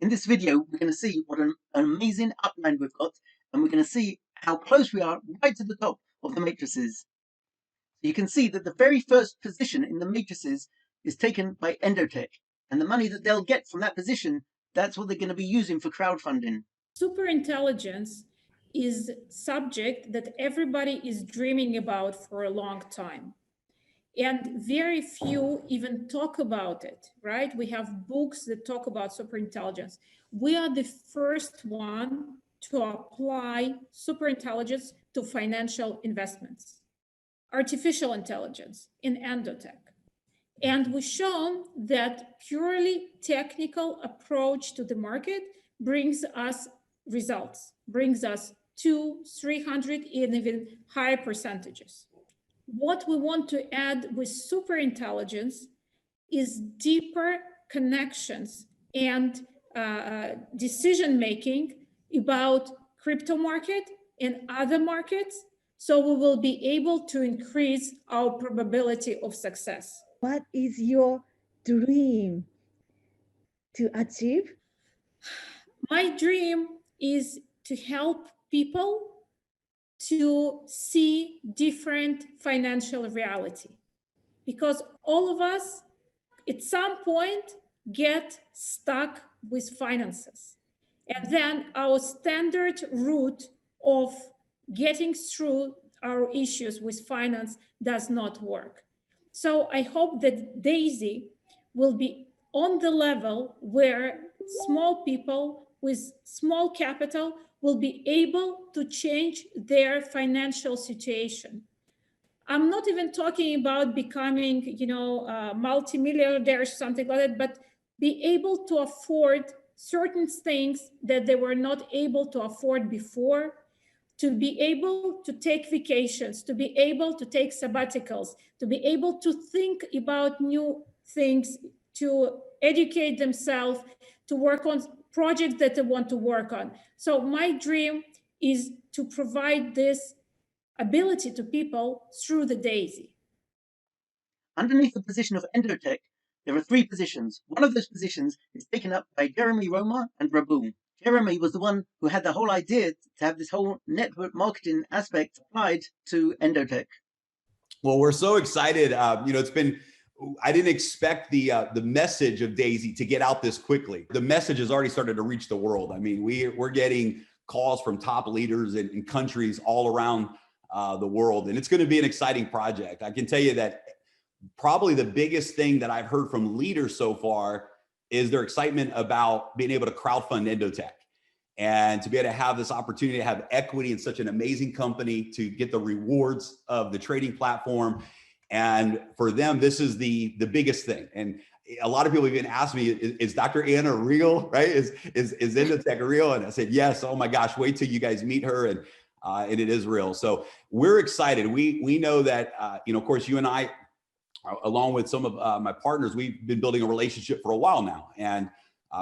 In this video, we're going to see what an amazing upline we've got, and we're going to see how close we are right to the top of the matrices. So you can see that the very first position in the matrices is taken by Endotech, and the money that they'll get from that position, that's what they're going to be using for crowdfunding. Superintelligence is subject that everybody is dreaming about for a long time. And very few even talk about it, right? We have books that talk about superintelligence. We are the first one to apply superintelligence to financial investments, artificial intelligence in Endotech. And we've shown that purely technical approach to the market brings us results, brings us 200, 300, and even higher percentages. What we want to add with superintelligence is deeper connections and decision-making about crypto market and other markets, so we will be able to increase our probability of success. What is your dream to achieve? My dream is to help people to see different financial reality, because all of us at some point get stuck with finances, and then our standard route of getting through our issues with finance does not work. So I hope that Daisy will be on the level where small people with small capital will be able to change their financial situation. I'm not even talking about becoming, multimillionaire or something like that, but be able to afford certain things that they were not able to afford before, to be able to take vacations, to be able to take sabbaticals, to be able to think about new things, to educate themselves, to work on projects that they want to work on. So my dream is to provide this ability to people through the Daisy. Underneath the position of Endotech, there are 3 positions. One of those positions is taken up by Jeremy Roma and Raboom. Jeremy was the one who had the whole idea to have this whole network marketing aspect applied to Endotech. Well, we're so excited. It's been, I didn't expect the message of Daisy to get out this quickly. The message has already started to reach the world. I mean, we're getting calls from top leaders in countries all around the world, and it's going to be an exciting project. I can tell you that probably the biggest thing that I've heard from leaders so far is their excitement about being able to crowdfund Endotech and to be able to have this opportunity to have equity in such an amazing company, to get the rewards of the trading platform. And for them, this is the biggest thing. And a lot of people even asked me, is Dr. Anna real, right? Is Endotech real? And I said, yes. Oh my gosh, wait till you guys meet her. And it is real. So we're excited. We know that, of course, you and I, along with some of my partners, we've been building a relationship for a while now. And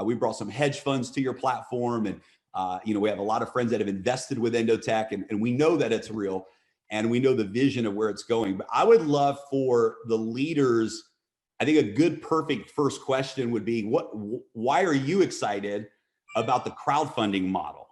we brought some hedge funds to your platform. And, we have a lot of friends that have invested with Endotech, and we know that it's real. And we know the vision of where it's going. But I would love for the leaders, I think a good, perfect first question would be, why are you excited about the crowdfunding model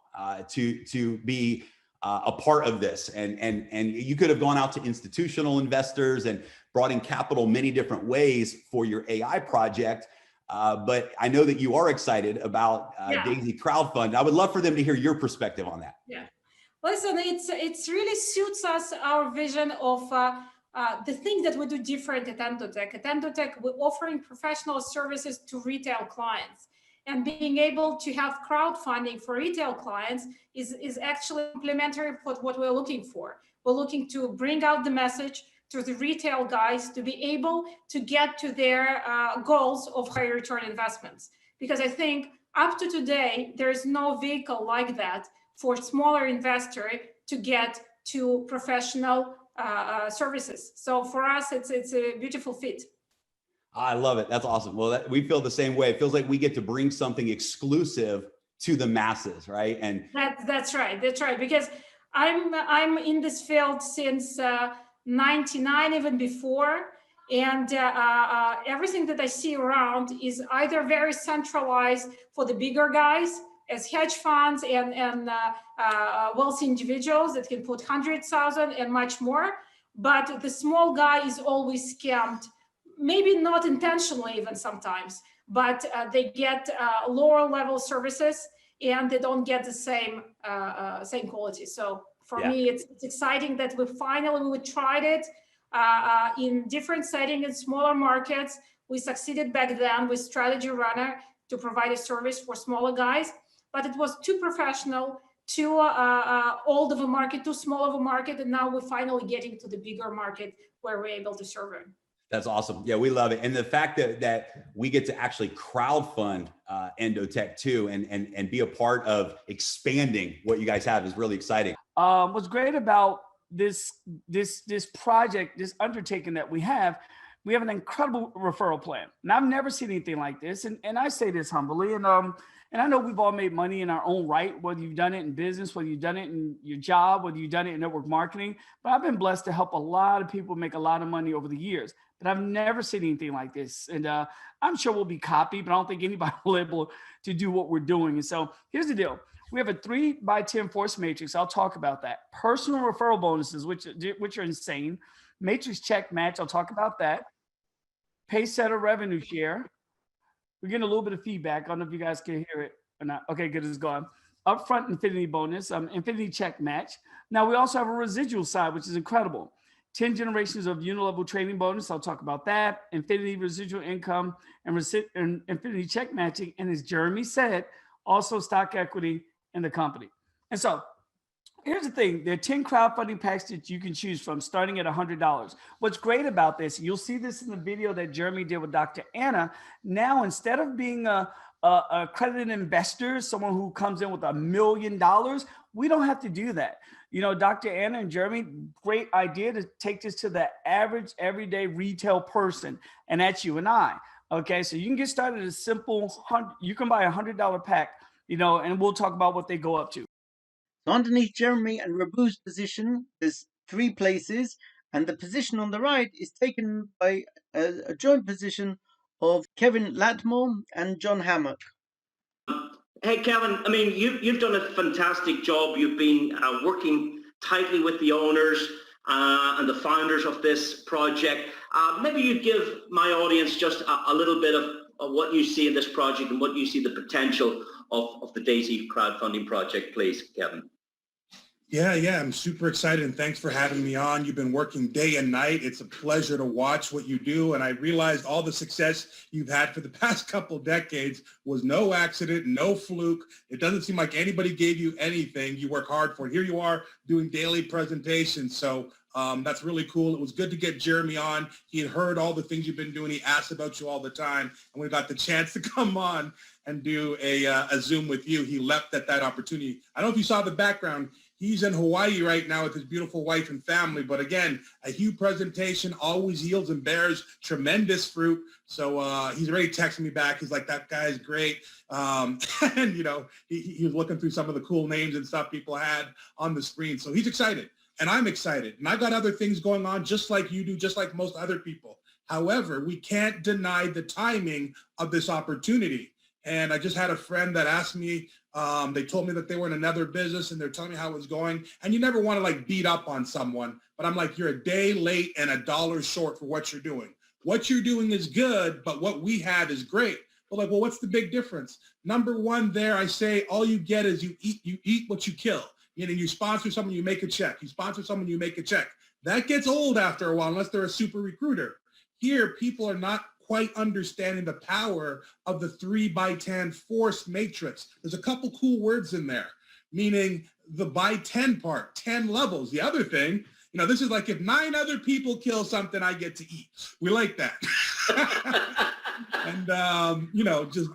to be a part of this? And you could have gone out to institutional investors and brought in capital many different ways for your AI project. But I know that you are excited about Daisy Crowdfund. I would love for them to hear your perspective on that. Yeah. Listen, it really suits us, our vision of the thing that we do different at Endotech. At Endotech, we're offering professional services to retail clients. And being able to have crowdfunding for retail clients is actually complementary with what we're looking for. We're looking to bring out the message to the retail guys to be able to get to their goals of higher return investments. Because I think up to today, there is no vehicle like that for smaller investor to get to professional services. So for us, it's a beautiful fit. I love it. That's awesome. Well, we feel the same way. It feels like we get to bring something exclusive to the masses, right? And that's right. That's right. Because I'm in this field since 99, even before. And everything that I see around is either very centralized for the bigger guys, as hedge funds and wealthy individuals that can put 100,000 and much more. But the small guy is always scammed, maybe not intentionally even sometimes, but they get lower level services and they don't get the same quality. So for me, it's exciting that we tried it in different settings in smaller markets. We succeeded back then with Strategy Runner to provide a service for smaller guys, but it was too professional, too old of a market, too small of a market, and now we're finally getting to the bigger market where we're able to serve it. That's awesome. Yeah, we love it. And the fact that we get to actually crowdfund Endotech too and be a part of expanding what you guys have is really exciting. What's great about this project, this undertaking that we have an incredible referral plan. And I've never seen anything like this. And I say this humbly. And I know we've all made money in our own right, whether you've done it in business, whether you've done it in your job, whether you've done it in network marketing. But I've been blessed to help a lot of people make a lot of money over the years. But I've never seen anything like this. And I'm sure we'll be copied, but I don't think anybody will be able to do what we're doing. And so here's the deal. We have a 3x10 force matrix. I'll talk about that. Personal referral bonuses, which are insane. Matrix check match. I'll talk about that. Pay setter revenue share. We're getting a little bit of feedback. I don't know if you guys can hear it or not. Okay, good. It's gone. Upfront infinity bonus, infinity check match. Now we also have a residual side, which is incredible. 10 generations of unilevel trading bonus. I'll talk about that. Infinity residual income and infinity check matching. And as Jeremy said, also stock equity in the company. And so here's the thing. There are 10 crowdfunding packs that you can choose from starting at $100. What's great about this, you'll see this in the video that Jeremy did with Dr. Anna. Now, instead of being a accredited investor, someone who comes in with $1 million, we don't have to do that. You know, Dr. Anna and Jeremy, great idea to take this to the average everyday retail person. And that's you and I. Okay, so you can get started at a simple, you can buy a $100 pack, you know, and we'll talk about what they go up to. So underneath Jeremy and Rabu's position, there's 3 places, and the position on the right is taken by a joint position of Kevin Latmore and John Hammock. Hey, Kevin, I mean, you've done a fantastic job. You've been working tightly with the owners and the founders of this project. Maybe you give my audience just a little bit of what you see in this project and what you see the potential of the Daisy crowdfunding project, please, Kevin. Yeah, I'm super excited, and thanks for having me on. You've been working day and night. It's a pleasure to watch what you do, and I realized all the success you've had for the past couple decades was no accident, no fluke. It doesn't seem like anybody gave you anything. You work hard for it. Here you are doing daily presentations, so that's really cool. It was good to get Jeremy on. He had heard all the things you've been doing. He asked about you all the time, and we got the chance to come on and do a Zoom with you. He leapt at that opportunity. I don't know if you saw the background. He's in Hawaii right now with his beautiful wife and family. But again, a huge presentation always yields and bears tremendous fruit. So he's already texting me back. He's like, that guy's great. And, you know, he was looking through some of the cool names and stuff people had on the screen. So he's excited. And I'm excited. And I've got other things going on just like you do, just like most other people. However, we can't deny the timing of this opportunity. And I just had a friend that asked me, they told me that they were in another business and they're telling me how it was going. And you never want to like beat up on someone, but I'm like, you're a day late and $1 short for what you're doing. What you're doing is good, but what we have is great. But like, well, what's the big difference? Number one there, I say all you get is you eat what you kill. Meaning you sponsor someone, you make a check. You sponsor someone, you make a check. That gets old after a while, unless they're a super recruiter. Here, people are not quite understanding the power of the 3x10 force matrix. There's a couple cool words in there, meaning the by 10 part, 10 levels. The other thing, you know, this is like if 9 other people kill something, I get to eat. We like that. And, you know, just,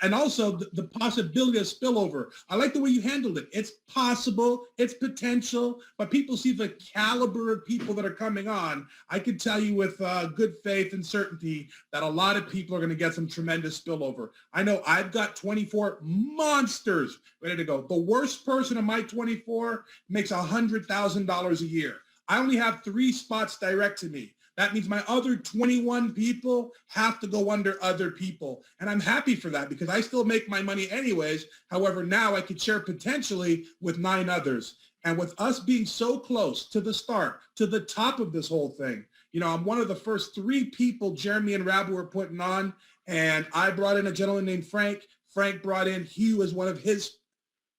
and also the possibility of spillover. I like the way you handled it. It's possible, it's potential, but people see the caliber of people that are coming on. I can tell you with good faith and certainty that a lot of people are going to get some tremendous spillover. I know I've got 24 monsters ready to go. The worst person of my 24 makes $100,000 a year. I only have 3 spots direct to me. That means my other 21 people have to go under other people. And I'm happy for that because I still make my money anyways. However, now I could share potentially with 9 others. And with us being so close to the start, to the top of this whole thing, you know, I'm one of the first 3 people Jeremy and Rabu were putting on. And I brought in a gentleman named Frank. Frank brought in Hugh as one of his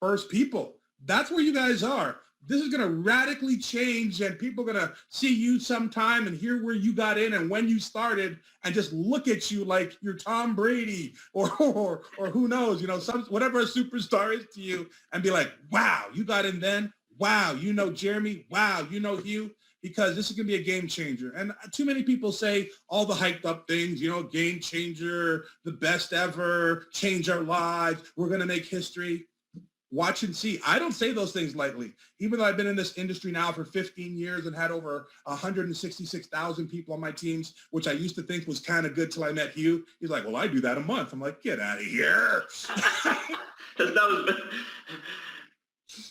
first people. That's where you guys are. This is going to radically change, and people are going to see you sometime and hear where you got in and when you started and just look at you like you're Tom Brady or who knows, you know, whatever a superstar is to you, and be like, wow, you got in then. Wow, you know Jeremy. Wow, you know Hugh. Because this is going to be a game changer. And too many people say all the hyped up things, you know, game changer, the best ever, change our lives, we're going to make history. Watch and see. I don't say those things lightly. Even though I've been in this industry now for 15 years and had over 166,000 people on my teams, which I used to think was kind of good till I met Hugh. He's like, well, I do that a month. I'm like, get out of here.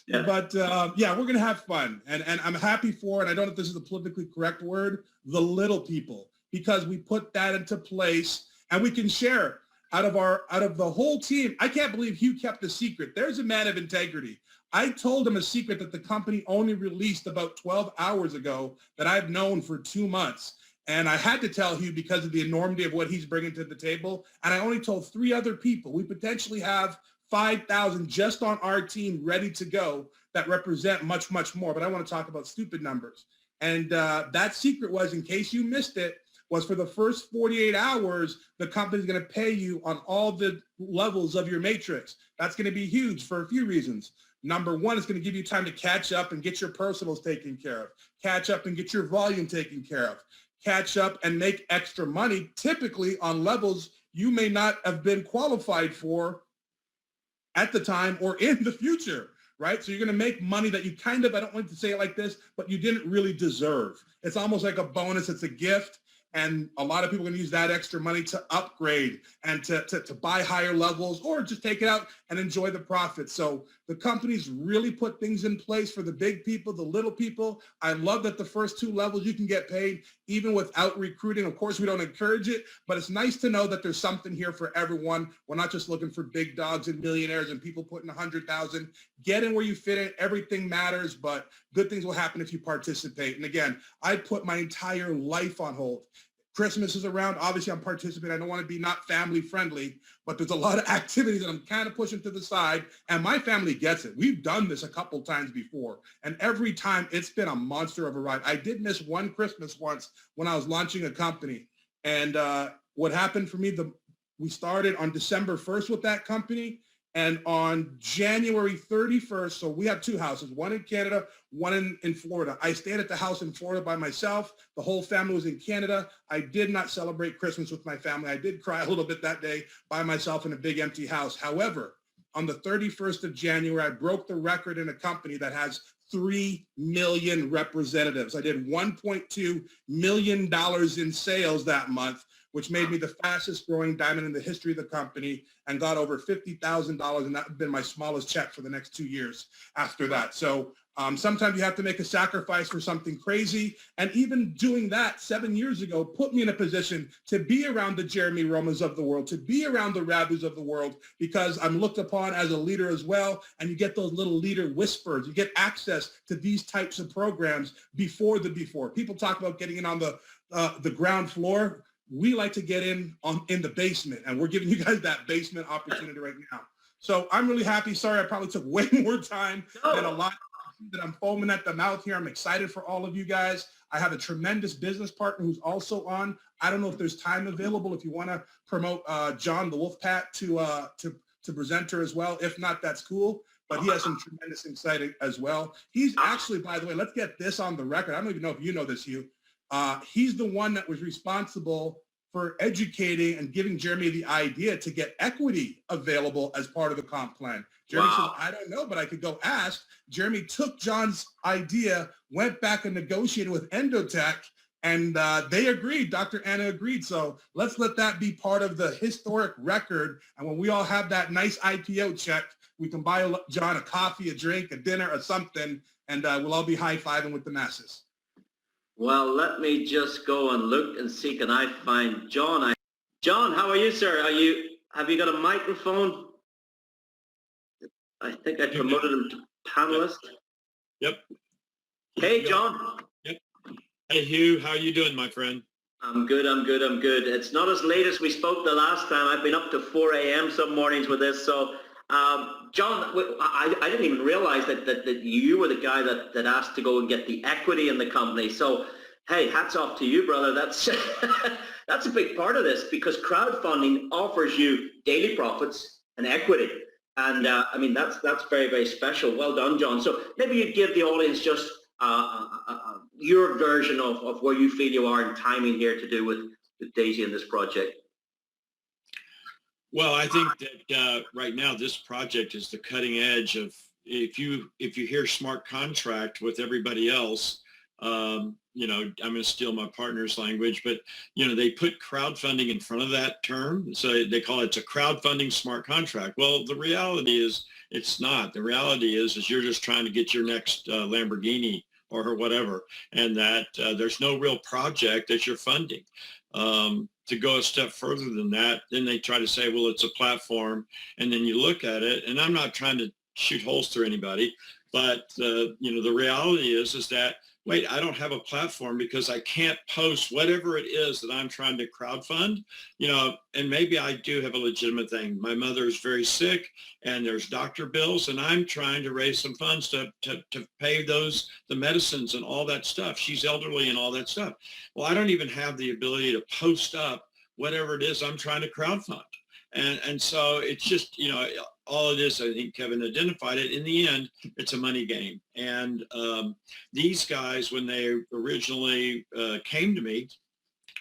Yeah. But yeah, we're going to have fun. And I'm happy for, and I don't know if this is the politically correct word, the little people, because we put that into place and we can share. Out of the whole team, I can't believe Hugh kept the secret. There's a man of integrity. I told him a secret that the company only released about 12 hours ago that I've known for 2 months. And I had to tell Hugh because of the enormity of what he's bringing to the table. And I only told 3 other people. We potentially have 5,000 just on our team ready to go that represent much, much more. But I want to talk about stupid numbers. And that secret was, in case you missed it, was for the first 48 hours, the company's going to pay you on all the levels of your matrix. That's going to be huge for a few reasons. Number one, it's going to give you time to catch up and get your personals taken care of, catch up and get your volume taken care of, catch up and make extra money, typically on levels you may not have been qualified for at the time or in the future, right? So you're going to make money that you kind of, I don't want to say it like this, but you didn't really deserve. It's almost like a bonus. It's a gift. And a lot of people are going to use that extra money to upgrade and to buy higher levels or just take it out and enjoy the profits. So the companies really put things in place for the big people, the little people. I love that the first 2 levels you can get paid even without recruiting. Of course, we don't encourage it, but it's nice to know that there's something here for everyone. We're not just looking for big dogs and millionaires and people putting 100,000. Get in where you fit in. Everything matters, but good things will happen if you participate. And again, I put my entire life on hold. Christmas is around. Obviously, I'm participating. I don't want to be not family friendly, but there's a lot of activities that I'm kind of pushing to the side, and my family gets it. We've done this a couple times before, and every time it's been a monster of a ride. I did miss one Christmas once when I was launching a company, and what happened for me, we started on December 1st with that company, and on January 31st, so we have 2 houses, one in Canada, one in Florida. I stayed at the house in Florida by myself. The whole family was in Canada. I did not celebrate Christmas with my family. I did cry a little bit that day by myself in a big empty house. However, on the 31st of January, I broke the record in a company that has 3 million representatives. I did $1.2 million in sales that month, which made me the fastest growing diamond in the history of the company, and got over $50,000. And that would have been my smallest check for the next 2 years after that. So sometimes you have to make a sacrifice for something crazy. And even doing that 7 years ago put me in a position to be around the Jeremy Romas of the world, to be around the Rabus of the world, because I'm looked upon as a leader as well. And you get those little leader whispers. You get access to these types of programs before. People talk about getting in on the ground floor. We like to get in the basement, and we're giving you guys that basement opportunity right now. So I'm really happy. Sorry, I probably took way more time than a lot that I'm foaming at the mouth here. I'm excited for all of you guys. I have a tremendous business partner who's also on. I don't know if there's time available if you want to promote John the Wolfpack to presenter as well. If not, that's cool. But he has some tremendous insight as well. He's actually, by the way, let's get this on the record. I don't even know if you know this, Hugh. He's the one that was responsible for educating and giving Jeremy the idea to get equity available as part of the comp plan. Jeremy says, I don't know, but I could go ask. Jeremy took John's idea, went back and negotiated with Endotech, and they agreed. Dr. Anna agreed. So let's let that be part of the historic record. And when we all have that nice IPO check, we can buy John a coffee, a drink, a dinner, or something, and we'll all be high-fiving with the masses. Well, let me just go and look and see, can I find John? John, how are you, sir? Have you got a microphone? I think I promoted him to panelist. Yep. Hey, John. Yep. Hey, Hugh. How are you doing, my friend? I'm good. It's not as late as we spoke the last time. I've been up to 4 a.m. some mornings with this. So, John, I didn't even realize that you were the guy that asked to go and get the equity in the company. So, hey, hats off to you, brother. That's that's a big part of this, because crowdfunding offers you daily profits and equity. And I mean, that's very, very special. Well done, John. So maybe you'd give the audience just your version of where you feel you are in timing here to do with Daisy and this project. Well, I think that right now this project is the cutting edge of, if you hear smart contract with everybody else, you know, I'm going to steal my partner's language, but, you know, they put crowdfunding in front of that term. So they call it a crowdfunding smart contract. Well, the reality is it's not. The reality is you're just trying to get your next Lamborghini or whatever, and that there's no real project that you're funding. To go a step further than that, then they try to say, well, it's a platform. And then you look at it, and I'm not trying to shoot holes through anybody, but you know, the reality is that, wait, I don't have a platform because I can't post whatever it is that I'm trying to crowdfund, you know, and maybe I do have a legitimate thing. My mother is very sick and there's doctor bills, and I'm trying to raise some funds to pay the medicines and all that stuff. She's elderly and all that stuff. Well, I don't even have the ability to post up whatever it is I'm trying to crowdfund. And so it's just, you know, all it is, I think Kevin identified it, in the end, it's a money game. And these guys, when they originally came to me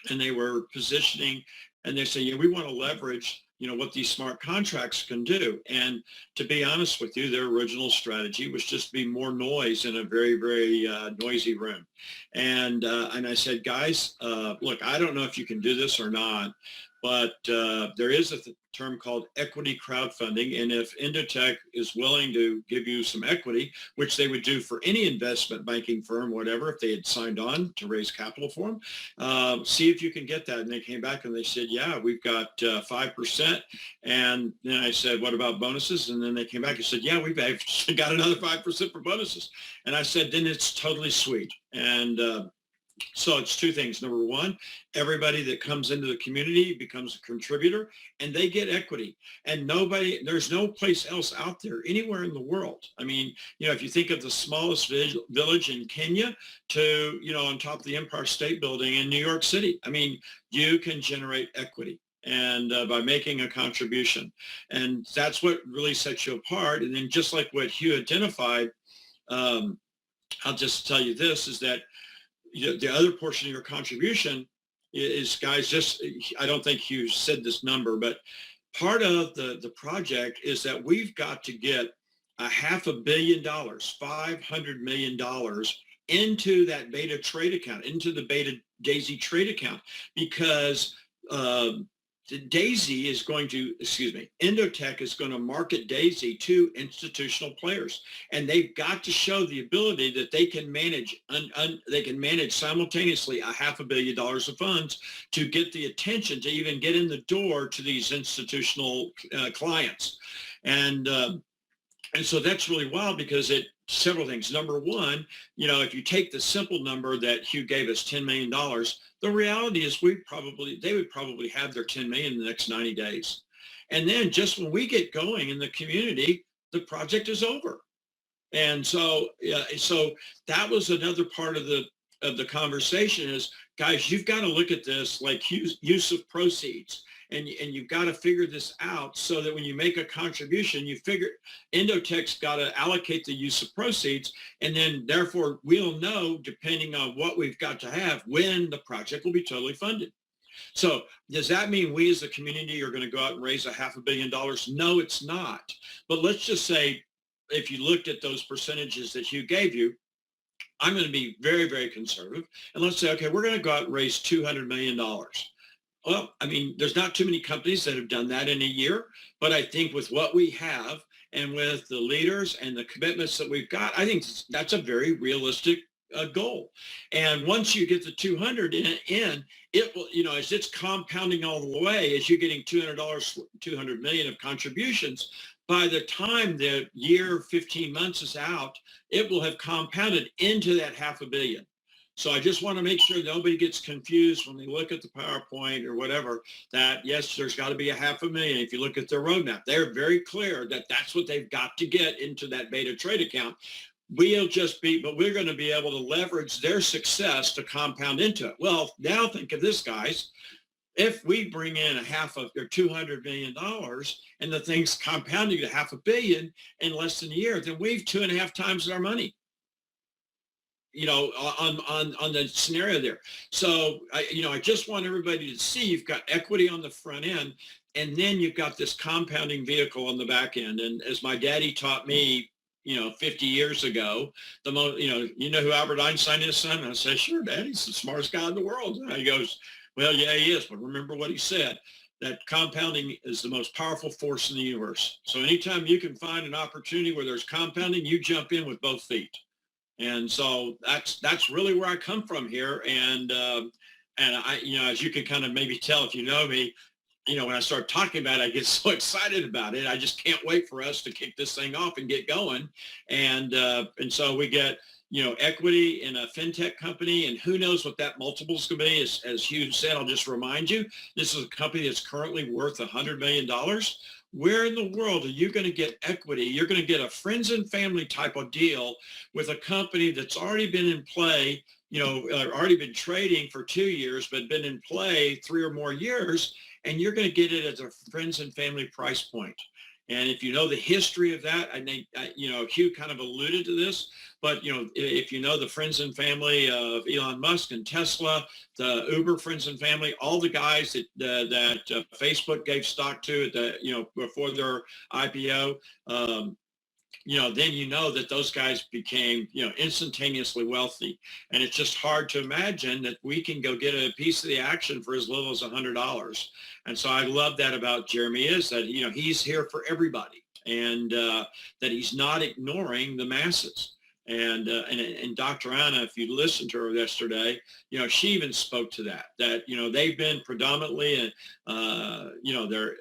and they were positioning, and they say, yeah, we want to leverage, you know, what these smart contracts can do. And to be honest with you, their original strategy was just to be more noise in a very, very noisy room. And I said, guys, look, I don't know if you can do this or not, but there is a term called equity crowdfunding. And if Indotech is willing to give you some equity, which they would do for any investment banking firm, whatever, if they had signed on to raise capital for them, see if you can get that. And they came back and they said, yeah, we've got 5%. And then I said, what about bonuses? And then they came back and said, yeah, we've got another 5% for bonuses. And I said, then it's totally sweet. And so it's two things. Number one, everybody that comes into the community becomes a contributor and they get equity. And there's no place else out there anywhere in the world. I mean, you know, if you think of the smallest village in Kenya to, you know, on top of the Empire State Building in New York City, I mean, you can generate equity, and by making a contribution. And that's what really sets you apart. And then just like what Hugh identified, I'll just tell you this, is that the other portion of your contribution is, guys, just, I don't think you said this number, but part of the project is that we've got to get $500 million, $500 million into that beta trade account, into the beta Daisy trade account, because Daisy is going to, Indotech is going to market Daisy to institutional players, and they've got to show the ability that they can manage, they can manage simultaneously $500 million of funds to get the attention to even get in the door to these institutional clients, and so that's really wild, because several things. Number one, you know, if you take the simple number that Hugh gave us, $10 million, the reality is they would probably have their 10 million in the next 90 days. And then just when we get going in the community, the project is over. And so, so that was another part of the conversation is, guys, you've got to look at this like use of proceeds. And you've got to figure this out so that when you make a contribution, you figure Indotech's got to allocate the use of proceeds, and then therefore we'll know, depending on what we've got to have, when the project will be totally funded. So does that mean we as a community are going to go out and raise $500 million? No, it's not. But let's just say, if you looked at those percentages that Hugh gave you, I'm going to be very, very conservative. And let's say, okay, we're going to go out and raise $200 million. Well, I mean, there's not too many companies that have done that in a year, but I think with what we have and with the leaders and the commitments that we've got, I think that's a very realistic goal. And once you get the 200 in, it will, you know, as it's compounding all the way, as you're getting $200, 200 million of contributions, by the time the year, 15 months is out, it will have compounded into that $500 million. So I just want to make sure nobody gets confused when they look at the PowerPoint or whatever, that yes, there's got to be $500 million. If you look at their roadmap, they're very clear that that's what they've got to get into that beta trade account. We'll just be, but we're going to be able to leverage their success to compound into it. Well, now think of this, guys. If we bring in $200 million and the thing's compounding to $500 million in less than a year, then we've 2.5 times our money, you know, on the scenario there. So, I just want everybody to see you've got equity on the front end, and then you've got this compounding vehicle on the back end. And as my daddy taught me, 50 years ago, you know who Albert Einstein is, son? And I said, sure, Dad, he's the smartest guy in the world. And he goes, well, yeah, he is. But remember what he said, that compounding is the most powerful force in the universe. So anytime you can find an opportunity where there's compounding, you jump in with both feet. And so that's really where I come from here. And I, as you can kind of maybe tell if you know me, when I start talking about it, I get so excited about it. I just can't wait for us to kick this thing off and get going. And so we get, equity in a fintech company, and who knows what that multiple is going to be. As Hugh said, I'll just remind you, this is a company that's currently worth $100 million. Where in the world are you going to get equity? You're going to get a friends and family type of deal with a company that's already been in play, already been trading for 2 years, but been in play 3 or more years, and you're going to get it at a friends and family price point. And if you know the history of that, I think, Hugh kind of alluded to this, but, if you know the friends and family of Elon Musk and Tesla, the Uber friends and family, all the guys that Facebook gave stock to, before their IPO, then you know that those guys became, instantaneously wealthy. And it's just hard to imagine that we can go get a piece of the action for as little as $100. And so I love that about Jeremy, is that, he's here for everybody, and that he's not ignoring the masses. And Dr. Anna, if you listened to her yesterday, she even spoke to that, they've been predominantly, they're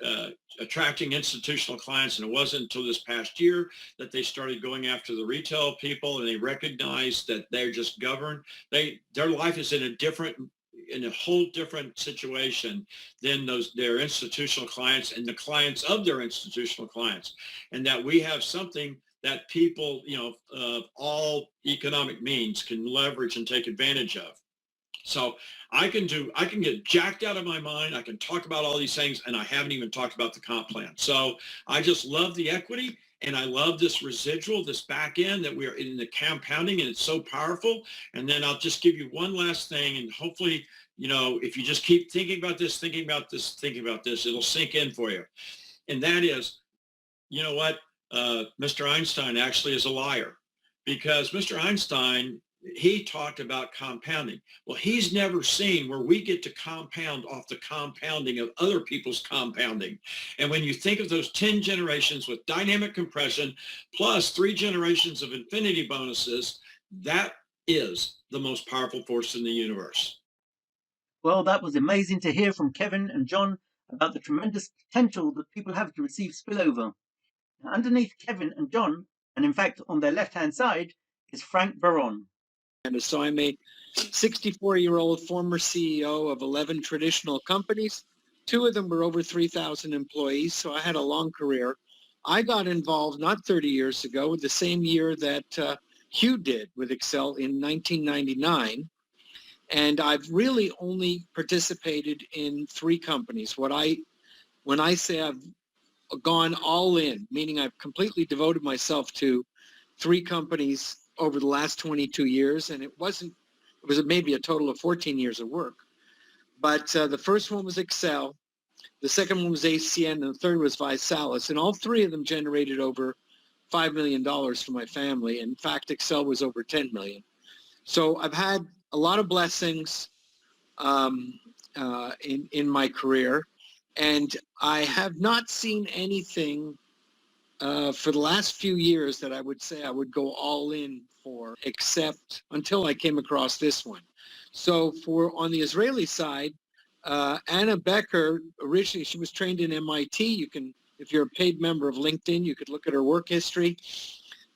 attracting institutional clients. And it wasn't until this past year that they started going after the retail people, and they recognized that they're just governed. Their life is in a whole different situation than their institutional clients and the clients of their institutional clients. And that we have something that people, of all economic means can leverage and take advantage of. So I can get jacked out of my mind. I can talk about all these things, and I haven't even talked about the comp plan. So I just love the equity, and I love this residual, this back end that we're in the compounding, and it's so powerful. And then I'll just give you one last thing, and hopefully, if you just keep thinking about this, it'll sink in for you. And that is, you know what? Mr. Einstein actually is a liar, because Mr. Einstein, he talked about compounding. Well, he's never seen where we get to compound off the compounding of other people's compounding. And when you think of those 10 generations with dynamic compression plus 3 generations of infinity bonuses, that is the most powerful force in the universe. Well, that was amazing to hear from Kevin and John about the tremendous potential that people have to receive spillover. Now, underneath Kevin and John, and in fact on their left-hand side, is Frank Baron. And so I'm a 64-year-old former CEO of 11 traditional companies. 2 of them were over 3,000 employees, so I had a long career. I got involved not 30 years ago, the same year that Hugh did with Excel in 1999. And I've really only participated in 3 companies. When I say I've gone all in, meaning I've completely devoted myself to 3 companies over the last 22 years, and it was maybe a total of 14 years of work. But the first one was Excel, the second one was ACN, and the third was ViSalus, and all 3 of them generated over $5 million for my family. In fact, Excel was over 10 million. So I've had a lot of blessings in my career, and I have not seen anything for the last few years that I would say I would go all in for, except until I came across this one. So on the Israeli side, Anna Becker, originally she was trained in MIT. You can, if you're a paid member of LinkedIn, you could look at her work history.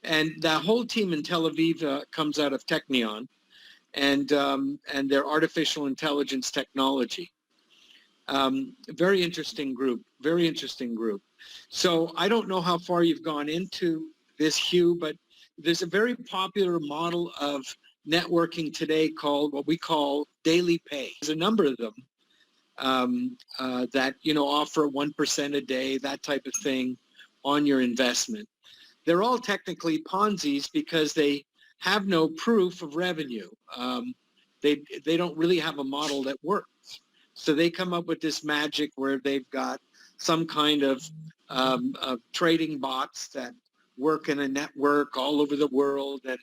And that whole team in Tel Aviv comes out of Technion and their artificial intelligence technology. Very interesting group, very interesting group. So I don't know how far you've gone into this, Hugh, but there's a very popular model of networking today called what we call daily pay. There's a number of them that, you know, offer 1% a day, that type of thing on your investment. They're all technically Ponzi's because they have no proof of revenue. They don't really have a model that works. So they come up with this magic where they've got some kind of trading bots that work in a network all over the world. And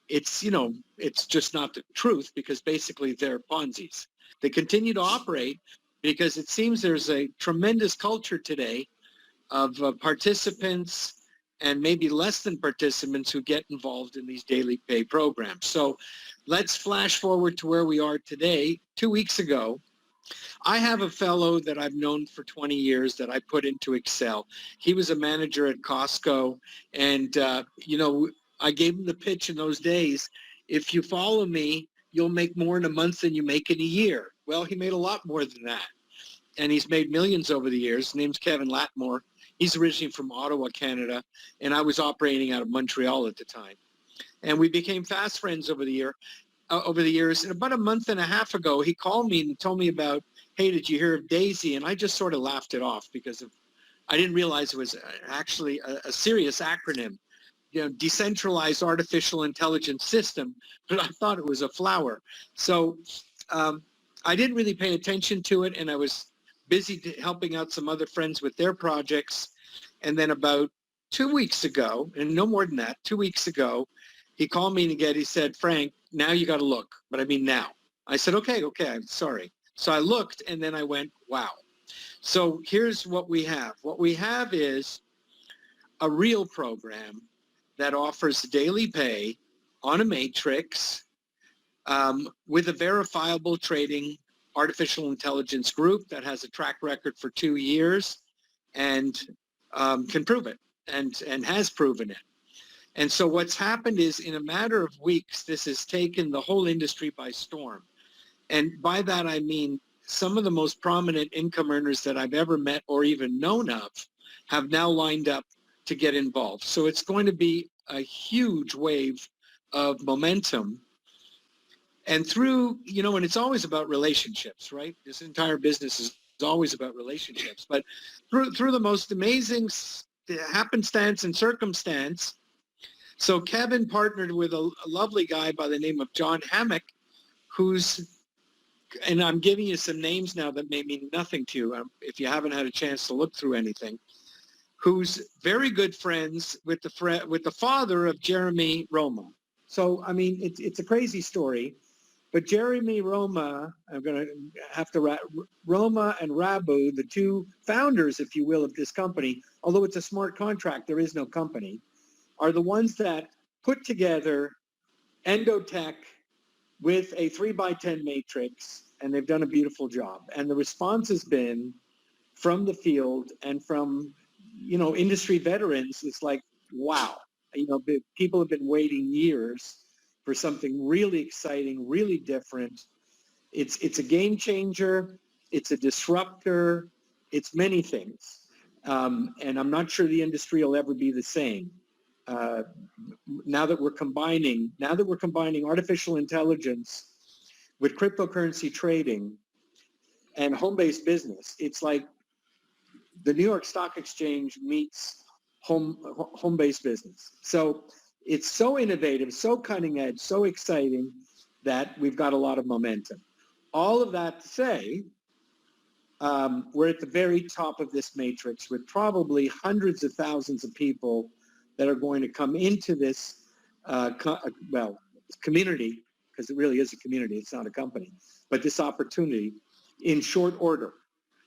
it's, you know, it's just not the truth because basically they're Ponzi's. They continue to operate because it seems there's a tremendous culture today of participants and maybe less than participants who get involved in these daily pay programs. So let's flash forward to where we are today. 2 weeks ago, I have a fellow that I've known for 20 years that I put into Excel. He was a manager at Costco, and, you know, I gave him the pitch in those days. If you follow me, you'll make more in a month than you make in a year. Well, he made a lot more than that, and he's made millions over the years. His name's Kevin Latmore. He's originally from Ottawa, Canada, and I was operating out of Montreal at the time. And we became fast friends over the years. And about a month and a half ago, he called me and told me about, hey, did you hear of DAISY? And I just sort of laughed it off because I didn't realize it was actually a serious acronym, you know, Decentralized Artificial Intelligence System, but I thought it was a flower. So I didn't really pay attention to it, and I was busy helping out some other friends with their projects. And then about 2 weeks ago, and no more than that, 2 weeks ago, he called me again. He said, Frank, now you got to look, but I mean now. I said, okay, I'm sorry. So I looked, and then I went, wow. So here's what we have. What we have is a real program that offers daily pay on a matrix with a verifiable trading artificial intelligence group that has a track record for 2 years and can prove it and has proven it. And so what's happened is in a matter of weeks, this has taken the whole industry by storm. And by that, I mean some of the most prominent income earners that I've ever met or even known of have now lined up to get involved. So it's going to be a huge wave of momentum. And through, you know, and it's always about relationships, right? This entire business is always about relationships. But through the most amazing happenstance and circumstance, so Kevin partnered with a lovely guy by the name of John Hammock, who's, and I'm giving you some names now that may mean nothing to you if you haven't had a chance to look through anything, who's very good friends with the father of Jeremy Roma. So, I mean, it's a crazy story. But Jeremy Roma, I'm going to have to, Roma and Rabu, the two founders, if you will, of this company, although it's a smart contract, there is no company, are the ones that put together Endotech with a 3x10 matrix, and they've done a beautiful job. And the response has been from the field and from, you know, industry veterans. It's like, wow, you know, people have been waiting years for something really exciting, really different. It's a game changer. It's a disruptor. It's many things. And I'm not sure the industry will ever be the same. Now that we're combining artificial intelligence with cryptocurrency trading and home-based business, it's like the New York Stock Exchange meets home-based business. So it's so innovative, so cutting edge, so exciting that we've got a lot of momentum. All of that to say, we're at the very top of this matrix with probably hundreds of thousands of people that are going to come into this community, because it really is a community, it's not a company, but this opportunity in short order.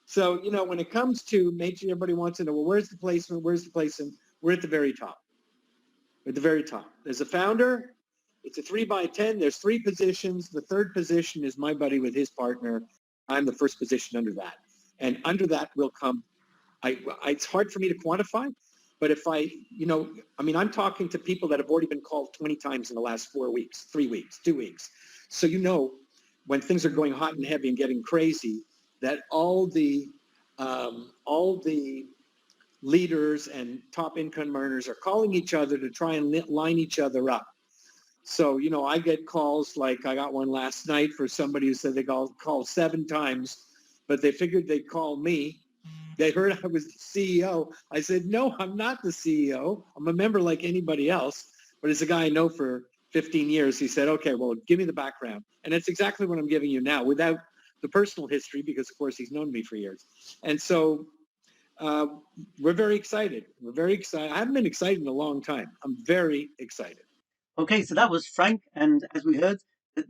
So, you know, when it comes to matrix, everybody wants to know, well, where's the placement? We're at the very top. At the very top. There's a founder. It's a 3x10. There's 3 positions. The 3rd position is my buddy with his partner. I'm the 1st position under that. And under that will come, it's hard for me to quantify, but if I'm talking to people that have already been called 20 times in the last 4 weeks, 3 weeks, 2 weeks. So when things are going hot and heavy and getting crazy, that all the leaders and top income earners are calling each other to try and line each other up. So, I get calls, like I got one last night for somebody who said they called 7 times, but they figured they'd call me. They heard I was the CEO. I said, no, I'm not the CEO. I'm a member like anybody else, but it's a guy I know for 15 years. He said, okay, well, give me the background. And it's exactly what I'm giving you now without the personal history, because of course he's known me for years. And so we're very excited. We're very excited. I haven't been excited in a long time. I'm very excited. Okay, so that was Frank, and as we heard,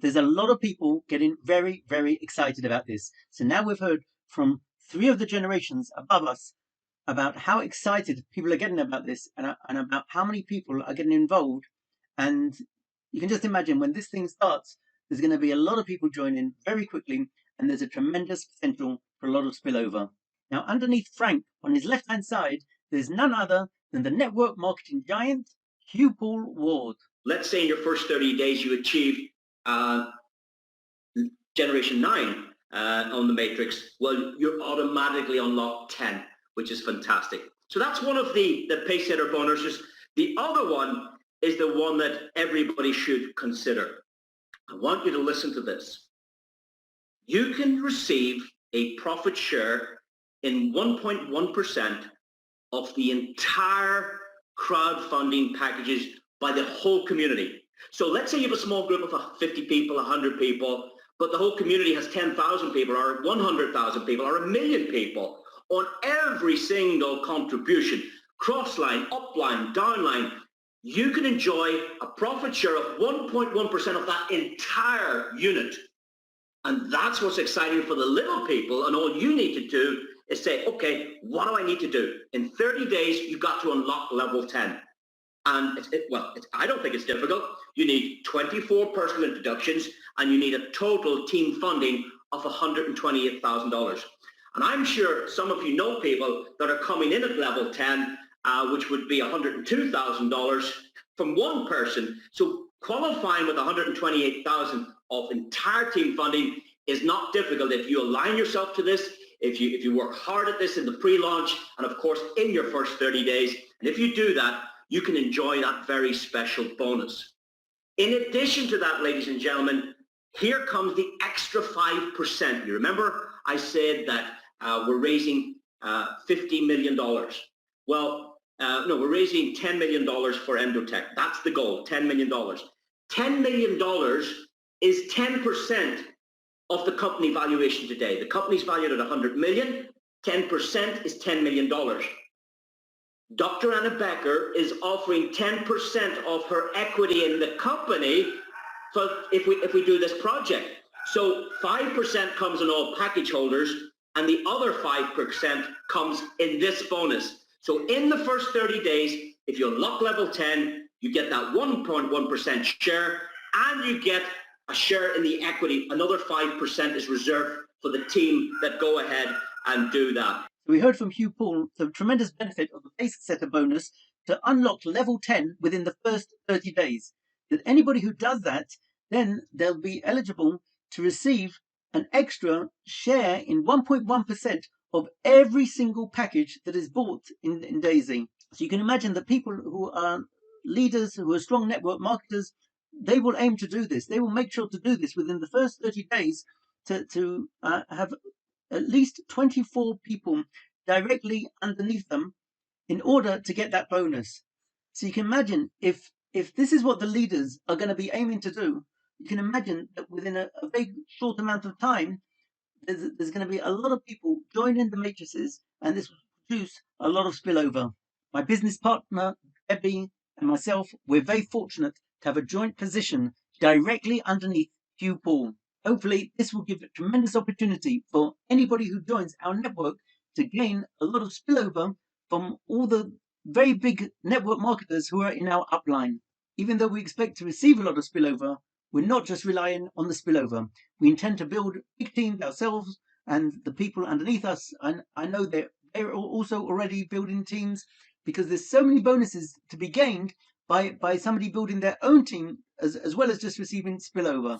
there's a lot of people getting very, very excited about this. So now we've heard from 3 of the generations above us about how excited people are getting about this, and about how many people are getting involved. And you can just imagine, when this thing starts, there's going to be a lot of people joining very quickly, and there's a tremendous potential for a lot of spillover. Now, underneath Frank, on his left-hand side, there's none other than the network marketing giant, Hugh Paul Ward. Let's say in your first 30 days you achieve generation 9 on the matrix. Well, you're automatically unlocked 10, which is fantastic. So that's one of the pace setter bonuses. The other one is the one that everybody should consider. I want you to listen to this. You can receive a profit share in 1.1% of the entire crowdfunding packages by the whole community. So let's say you have a small group of 50 people, 100 people, but the whole community has 10,000 people or 100,000 people or 1 million people. On every single contribution, crossline, upline, downline, you can enjoy a profit share of 1.1% of that entire unit. And that's what's exciting for the little people. And all you need to do is say, okay, what do I need to do? In 30 days, you've got to unlock level 10. And I don't think it's difficult. You need 24 personal introductions, and you need a total team funding of $128,000. And I'm sure some of you know people that are coming in at level 10, which would be $102,000 from one person. So qualifying with $128,000 of entire team funding is not difficult if you align yourself to this, if you work hard at this in the pre-launch, and of course in your first 30 days. And if you do that, you can enjoy that very special bonus. In addition to that, ladies and gentlemen, here comes the extra 5%. You remember I said that we're raising $50 million. Well, no, we're raising $10 million for Endotech. That's the goal, $10 million. $10 million is 10% of the company valuation today. The company's valued at 100 million. 10% is $10 million. Dr. Anna Becker is offering 10% of her equity in the company if we do this project. So 5% comes in all package holders, and the other 5% comes in this bonus. So in the first 30 days, if you unlock level 10, you get that 1.1% share, and you get a share in the equity. Another 5% is reserved for the team that go ahead and do that. We heard from Hugh Paul the tremendous benefit of the base setter bonus to unlock level 10 within the first 30 days. That anybody who does that, then they'll be eligible to receive an extra share in 1.1% of every single package that is bought in Daisy. So you can imagine that people who are leaders, who are strong network marketers, they will aim to do this. They will make sure to do this within the first 30 days to have at least 24 people directly underneath them in order to get that bonus. So you can imagine if this is what the leaders are going to be aiming to do, you can imagine that within a very short amount of time, there's going to be a lot of people joining the matrices, and this will produce a lot of spillover. My business partner, Debbie, and myself, we're very fortunate to have a joint position directly underneath Hugh Paul. Hopefully, this will give a tremendous opportunity for anybody who joins our network to gain a lot of spillover from all the very big network marketers who are in our upline. Even though we expect to receive a lot of spillover, we're not just relying on the spillover. We intend to build big teams ourselves, and the people underneath us, and I know they're also already building teams, because there's so many bonuses to be gained by somebody building their own team as well as just receiving spillover.